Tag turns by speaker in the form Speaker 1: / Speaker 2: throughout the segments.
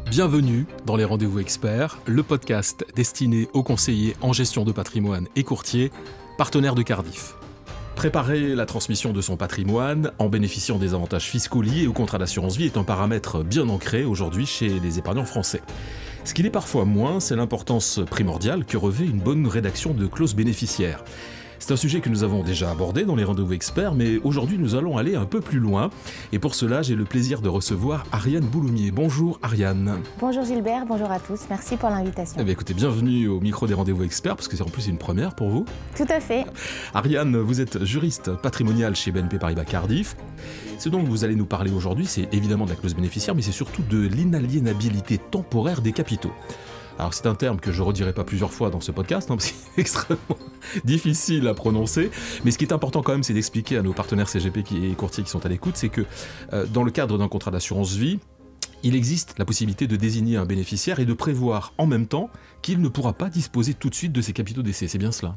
Speaker 1: Bienvenue dans les Rendez-vous Experts, le podcast destiné aux conseillers en gestion de patrimoine et courtiers, partenaires de Cardif. Préparer la transmission de son patrimoine en bénéficiant des avantages fiscaux liés au contrat d'assurance vie est un paramètre bien ancré aujourd'hui chez les épargnants français. Ce qui l'est parfois moins, c'est l'importance primordiale que revêt une bonne rédaction de clauses bénéficiaires. C'est un sujet que nous avons déjà abordé dans les Rendez-vous Experts, mais aujourd'hui nous allons aller un peu plus loin. Et pour cela, j'ai le plaisir de recevoir Ariane Bouloumier. Bonjour Ariane.
Speaker 2: Bonjour Gilbert, bonjour à tous, merci pour l'invitation.
Speaker 1: Eh bien, écoutez, bienvenue au micro des Rendez-vous Experts, parce que c'est en plus une première pour vous.
Speaker 2: Tout à fait.
Speaker 1: Ariane, vous êtes juriste patrimonial chez BNP Paribas Cardif. Ce dont vous allez nous parler aujourd'hui, c'est évidemment de la clause bénéficiaire, mais c'est surtout de l'inaliénabilité temporaire des capitaux. Alors c'est un terme que je ne redirai pas plusieurs fois dans ce podcast, parce qu'il est extrêmement difficile à prononcer, mais ce qui est important quand même, c'est d'expliquer à nos partenaires CGP et courtiers qui sont à l'écoute, c'est que dans le cadre d'un contrat d'assurance vie, il existe la possibilité de désigner un bénéficiaire et de prévoir en même temps qu'il ne pourra pas disposer tout de suite de ses capitaux d'essai, c'est bien cela ?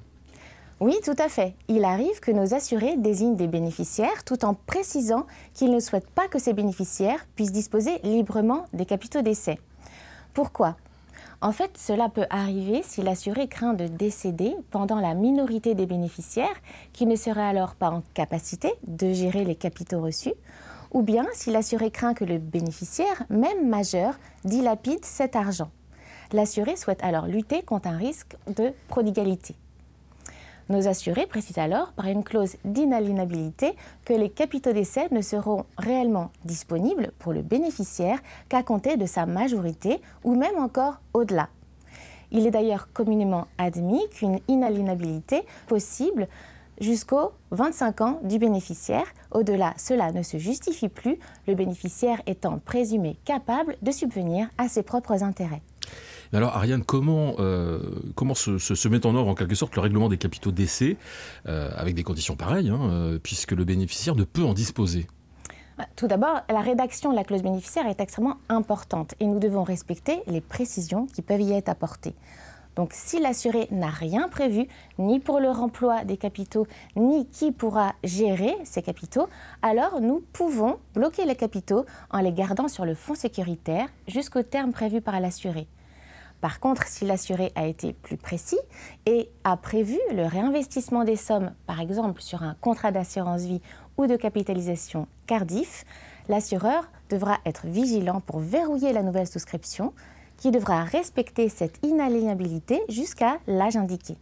Speaker 2: Oui, tout à fait. Il arrive que nos assurés désignent des bénéficiaires tout en précisant qu'ils ne souhaitent pas que ces bénéficiaires puissent disposer librement des capitaux d'essai. Pourquoi ? En fait, cela peut arriver si l'assuré craint de décéder pendant la minorité des bénéficiaires qui ne seraient alors pas en capacité de gérer les capitaux reçus, ou bien si l'assuré craint que le bénéficiaire, même majeur, dilapide cet argent. L'assuré souhaite alors lutter contre un risque de prodigalité. Nos assurés précisent alors par une clause d'inaliénabilité que les capitaux d'essai ne seront réellement disponibles pour le bénéficiaire qu'à compter de sa majorité ou même encore au-delà. Il est d'ailleurs communément admis qu'une inaliénabilité possible jusqu'aux 25 ans du bénéficiaire. Au-delà, cela ne se justifie plus, le bénéficiaire étant présumé capable de subvenir à ses propres intérêts.
Speaker 1: Mais alors Ariane, comment se met en œuvre en quelque sorte le règlement des capitaux d'essai avec des conditions pareilles, puisque le bénéficiaire ne peut en disposer ?
Speaker 2: Tout d'abord, la rédaction de la clause bénéficiaire est extrêmement importante et nous devons respecter les précisions qui peuvent y être apportées. Donc si l'assuré n'a rien prévu, ni pour le remploi des capitaux, ni qui pourra gérer ces capitaux, alors nous pouvons bloquer les capitaux en les gardant sur le fonds sécuritaire jusqu'au terme prévu par l'assuré. Par contre, si l'assuré a été plus précis et a prévu le réinvestissement des sommes, par exemple sur un contrat d'assurance vie ou de capitalisation Cardif, l'assureur devra être vigilant pour verrouiller la nouvelle souscription qui devra respecter cette inaliénabilité jusqu'à l'âge indiqué.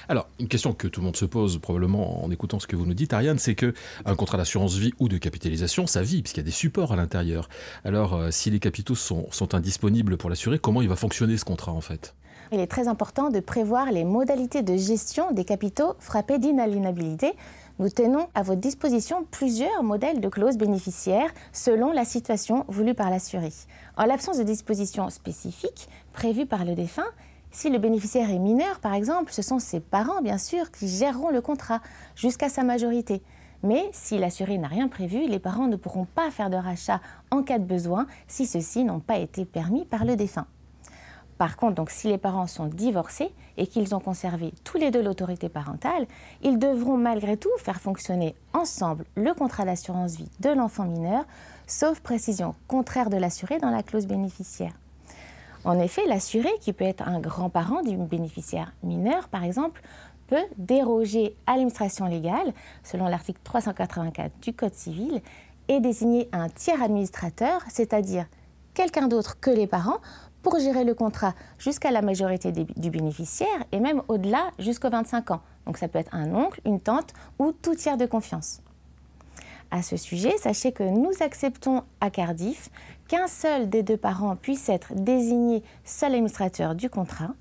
Speaker 1: Alors, une question que tout le monde se pose probablement en écoutant ce que vous nous dites, Ariane, c'est qu'un contrat d'assurance vie ou de capitalisation, ça vit, puisqu'il y a des supports à l'intérieur. Alors, si les capitaux sont indisponibles pour l'assuré, comment il va fonctionner ce contrat en fait ?
Speaker 2: Il est très important de prévoir les modalités de gestion des capitaux frappés d'inaliénabilité. Nous tenons à votre disposition plusieurs modèles de clauses bénéficiaires selon la situation voulue par l'assuré. En l'absence de dispositions spécifiques prévues par le défunt, si le bénéficiaire est mineur, par exemple, ce sont ses parents, bien sûr, qui géreront le contrat jusqu'à sa majorité. Mais si l'assuré n'a rien prévu, les parents ne pourront pas faire de rachat en cas de besoin si ceux-ci n'ont pas été permis par le défunt. Par contre, donc, si les parents sont divorcés et qu'ils ont conservé tous les deux l'autorité parentale, ils devront malgré tout faire fonctionner ensemble le contrat d'assurance vie de l'enfant mineur, sauf précision contraire de l'assuré dans la clause bénéficiaire. En effet, l'assuré, qui peut être un grand-parent du bénéficiaire mineur, par exemple, peut déroger à l'administration légale, selon l'article 384 du Code civil, et désigner un tiers administrateur, c'est-à-dire quelqu'un d'autre que les parents, pour gérer le contrat jusqu'à la majorité du bénéficiaire et même au-delà jusqu'aux 25 ans. Donc ça peut être un oncle, une tante ou tout tiers de confiance. À ce sujet, sachez que nous acceptons à Cardif qu'un seul des deux parents puisse être désigné seul administrateur du contrat.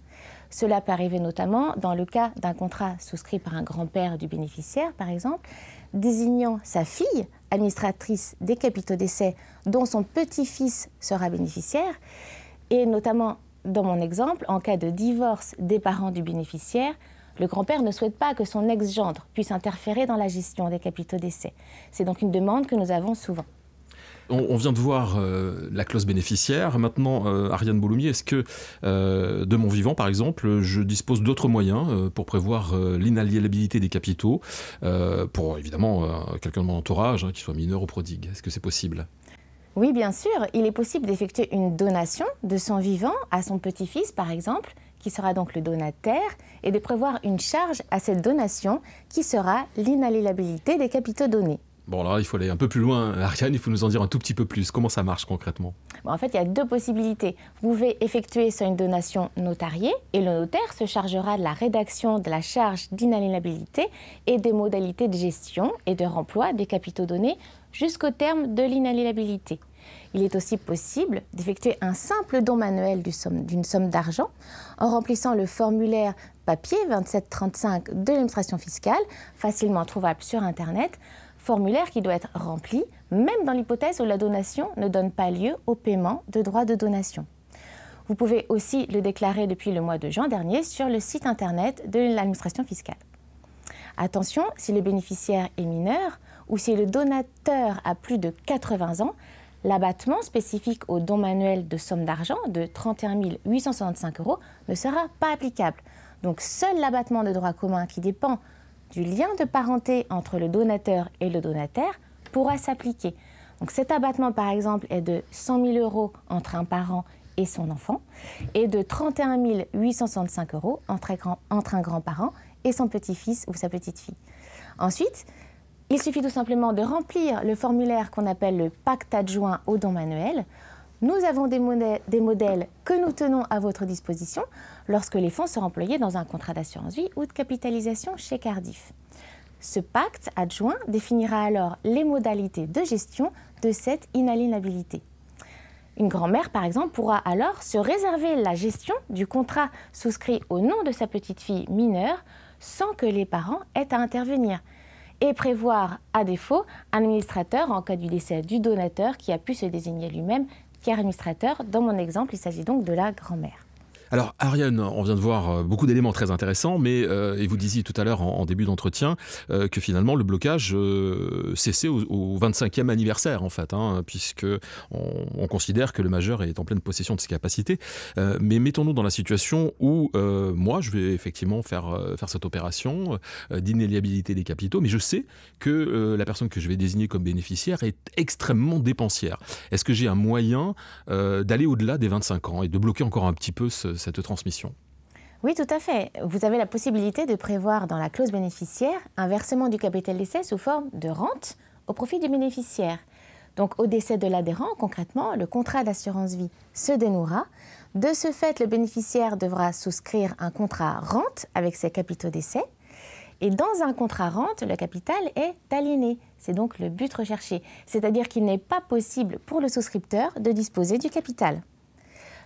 Speaker 2: Cela peut arriver notamment dans le cas d'un contrat souscrit par un grand-père du bénéficiaire, par exemple, désignant sa fille administratrice des capitaux d'essai dont son petit-fils sera bénéficiaire. Et notamment, dans mon exemple, en cas de divorce des parents du bénéficiaire, le grand-père ne souhaite pas que son ex-gendre puisse interférer dans la gestion des capitaux d'essai. C'est donc une demande que nous avons souvent.
Speaker 1: On vient de voir la clause bénéficiaire. Maintenant, Ariane Bouloumier, est-ce que, de mon vivant, par exemple, je dispose d'autres moyens pour prévoir l'inaliénabilité des capitaux pour, évidemment, quelqu'un de mon entourage qui soit mineur ou prodigue ? Est-ce que c'est possible ?
Speaker 2: Oui, bien sûr, il est possible d'effectuer une donation de son vivant à son petit-fils, par exemple, qui sera donc le donataire, et de prévoir une charge à cette donation qui sera l'inaliénabilité des capitaux donnés.
Speaker 1: Bon, alors il faut aller un peu plus loin, Ariane, il faut nous en dire un tout petit peu plus. Comment ça marche concrètement ?
Speaker 2: En fait, il y a deux possibilités. Vous pouvez effectuer soit une donation notariée, et le notaire se chargera de la rédaction de la charge d'inaliénabilité et des modalités de gestion et de remploi des capitaux donnés jusqu'au terme de l'inaliénabilité. Il est aussi possible d'effectuer un simple don manuel d'une somme d'argent en remplissant le formulaire papier 2735 de l'administration fiscale, facilement trouvable sur Internet, formulaire qui doit être rempli, même dans l'hypothèse où la donation ne donne pas lieu au paiement de droits de donation. Vous pouvez aussi le déclarer depuis le mois de juin dernier sur le site Internet de l'administration fiscale. Attention, si le bénéficiaire est mineur ou si le donateur a plus de 80 ans, l'abattement spécifique au don manuel de somme d'argent de 31 865 € ne sera pas applicable. Donc seul l'abattement de droit commun qui dépend du lien de parenté entre le donateur et le donataire pourra s'appliquer. Donc cet abattement, par exemple, est de 100 000 € entre un parent et son enfant et de 31 865 € entre un grand-parent et son petit-fils ou sa petite-fille. Ensuite, il suffit tout simplement de remplir le formulaire qu'on appelle le pacte adjoint au don manuel. Nous avons des modèles que nous tenons à votre disposition lorsque les fonds seront employés dans un contrat d'assurance vie ou de capitalisation chez Cardif. Ce pacte adjoint définira alors les modalités de gestion de cette inaliénabilité. Une grand-mère, par exemple, pourra alors se réserver la gestion du contrat souscrit au nom de sa petite-fille mineure sans que les parents aient à intervenir et prévoir, à défaut, un administrateur en cas du décès du donateur qui a pu se désigner lui-même administrateur. Dans mon exemple, il s'agit donc de la grand-mère.
Speaker 1: Alors Ariane, on vient de voir beaucoup d'éléments très intéressants, mais et vous disiez tout à l'heure en début d'entretien que finalement le blocage cessait au 25e anniversaire en fait, puisque on considère que le majeur est en pleine possession de ses capacités. Mais mettons-nous dans la situation où moi je vais effectivement faire cette opération d'inaliénabilité des capitaux, mais je sais que la personne que je vais désigner comme bénéficiaire est extrêmement dépensière. Est-ce que j'ai un moyen d'aller au-delà des 25 ans et de bloquer encore un petit peu cette transmission?
Speaker 2: Oui, tout à fait. Vous avez la possibilité de prévoir dans la clause bénéficiaire un versement du capital d'essai sous forme de rente au profit du bénéficiaire. Donc, au décès de l'adhérent, concrètement, le contrat d'assurance vie se dénouera. De ce fait, le bénéficiaire devra souscrire un contrat rente avec ses capitaux d'essai. Et dans un contrat rente, le capital est aliéné. C'est donc le but recherché. C'est-à-dire qu'il n'est pas possible pour le souscripteur de disposer du capital.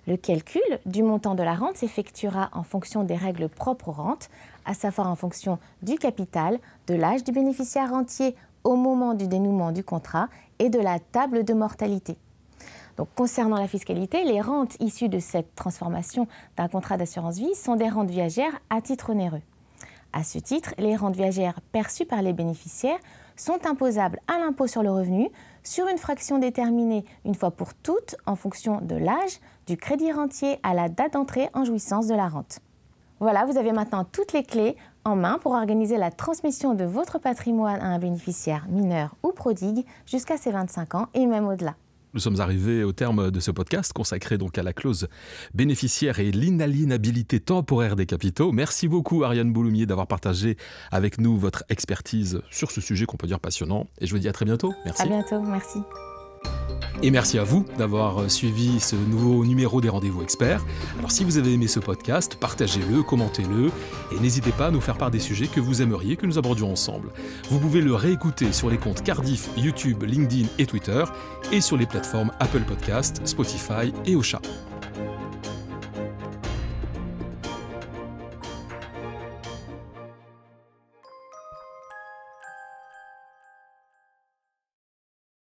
Speaker 2: Le calcul du montant de la rente s'effectuera en fonction des règles propres aux rentes, à savoir en fonction du capital, de l'âge du bénéficiaire rentier au moment du dénouement du contrat et de la table de mortalité. Donc, concernant la fiscalité, les rentes issues de cette transformation d'un contrat d'assurance vie sont des rentes viagères à titre onéreux. À ce titre, les rentes viagères perçues par les bénéficiaires sont imposables à l'impôt sur le revenu sur une fraction déterminée une fois pour toutes en fonction de l'âge, du crédit rentier à la date d'entrée en jouissance de la rente. Voilà, vous avez maintenant toutes les clés en main pour organiser la transmission de votre patrimoine à un bénéficiaire mineur ou prodigue jusqu'à ses 25 ans et même au-delà.
Speaker 1: Nous sommes arrivés au terme de ce podcast consacré donc à la clause bénéficiaire et l'inaliénabilité temporaire des capitaux. Merci beaucoup Ariane Bouloumier d'avoir partagé avec nous votre expertise sur ce sujet qu'on peut dire passionnant. Et je vous dis à très bientôt. Merci.
Speaker 2: À bientôt, merci.
Speaker 1: Et merci à vous d'avoir suivi ce nouveau numéro des Rendez-vous Experts. Alors si vous avez aimé ce podcast, partagez-le, commentez-le et n'hésitez pas à nous faire part des sujets que vous aimeriez que nous abordions ensemble. Vous pouvez le réécouter sur les comptes Cardif, YouTube, LinkedIn et Twitter et sur les plateformes Apple Podcasts, Spotify et Ocha.